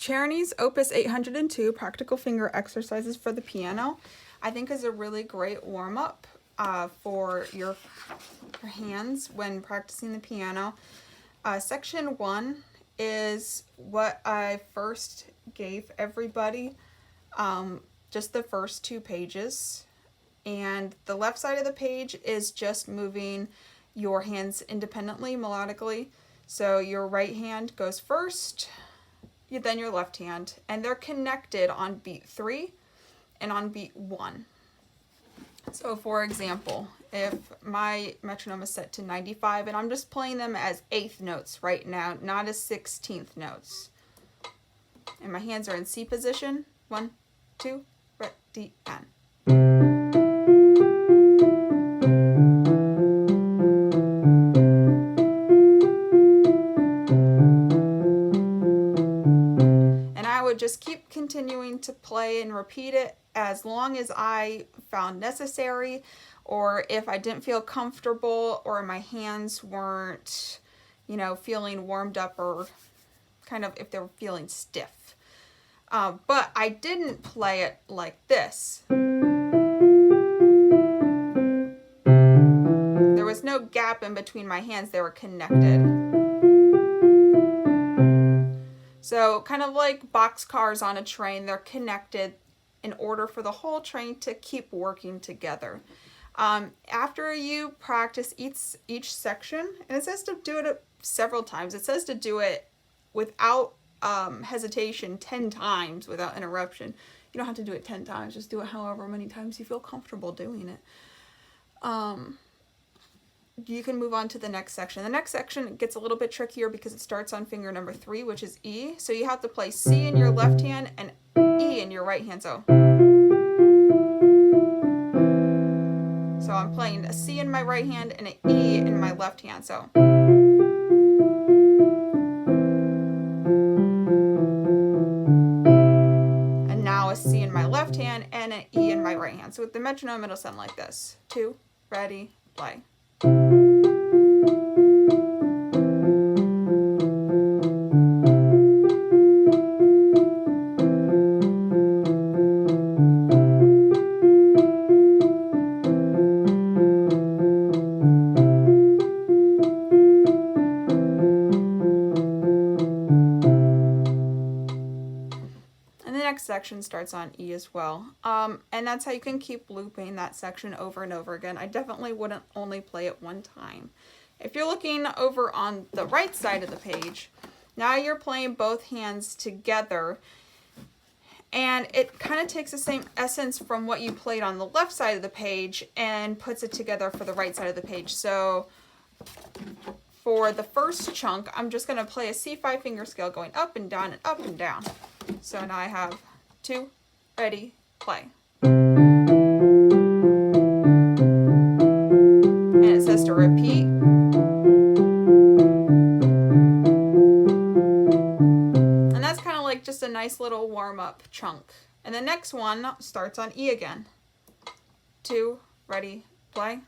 Czerny's Opus 802, Practical Finger Exercises for the Piano, I think is a really great warm-up for your hands when practicing the piano. Section 1 is what I first gave everybody, just the first 2 pages. And the left side of the page is just moving your hands independently, melodically. So your right hand goes first, then your left hand, and they're connected on beat 3 and on beat 1. So for example, if my metronome is set to 95 and I'm just playing them as 8th notes right now, not as 16th notes, and my hands are in C position, 1, 2, ready, and. Just keep continuing to play and repeat it as long as I found necessary, or if I didn't feel comfortable or my hands weren't, feeling warmed up, or kind of if they were feeling stiff. But I didn't play it like this. There was no gap in between my hands, they were connected. So kind of like boxcars on a train, they're connected in order for the whole train to keep working together. After you practice each section, and it says to do it several times, it says to do it without hesitation 10 times without interruption. You don't have to do it 10 times, just do it however many times you feel comfortable doing it. You can move on to the next section. The next section gets a little bit trickier because it starts on finger number 3, which is E. So you have to play C in your left hand and E in your right hand. So I'm playing a C in my right hand and an E in my left hand. So. And now a C in my left hand and an E in my right hand. So with the metronome, it'll sound like this. 2, ready, play. Section starts on E as well, and that's how you can keep looping that section over and over again. I definitely wouldn't only play it one time. If you're looking over on the right side of the page, now you're playing both hands together, and it kind of takes the same essence from what you played on the left side of the page and puts it together for the right side of the page. So for the first chunk, I'm just going to play a C5 finger scale going up and down and up and down. So now I have 2, ready, play. And it says to repeat. And that's kind of like just a nice little warm-up chunk. And the next one starts on E again. 2, ready, play.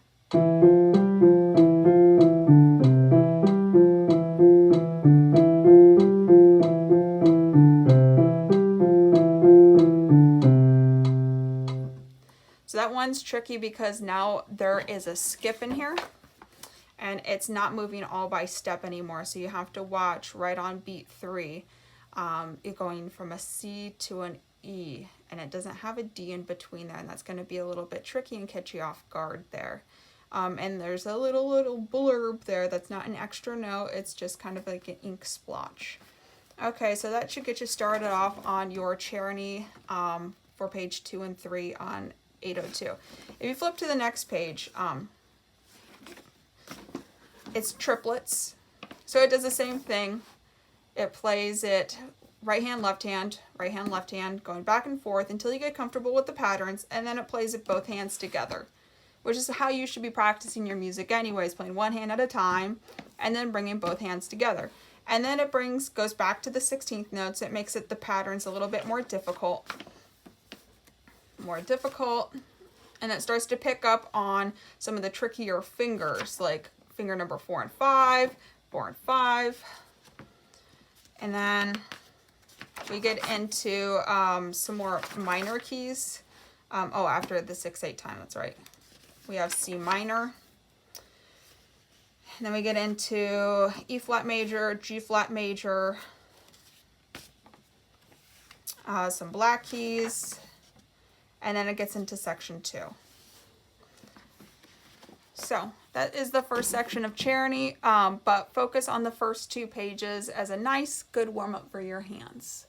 One's tricky because now there is a skip in here and it's not moving all by step anymore, so you have to watch right on beat 3. You're going from a C to an E, and it doesn't have a D in between there, and that's going to be a little bit tricky and catch you off guard there. And there's a little blurb there that's not an extra note, it's just kind of like an ink splotch. Okay, so that should get you started off on your Czerny for page 2 and 3 on 802. If you flip to the next page, it's triplets. So it does the same thing. It plays it right hand, left hand, going back and forth until you get comfortable with the patterns, and then it plays it both hands together, which is how you should be practicing your music anyways, playing one hand at a time and then bringing both hands together. And then it goes back to the 16th notes. It makes the patterns a little bit more difficult. And it starts to pick up on some of the trickier fingers, like finger number 4 and 5, 4 and 5, and then we get into some more minor keys. Oh, after the 6/8 time, that's right. We have C minor. And then we get into E flat major, G flat major, some black keys, and then it gets into section 2. So that is the first section of Czerny, but focus on the first 2 pages as a nice, good warm-up for your hands.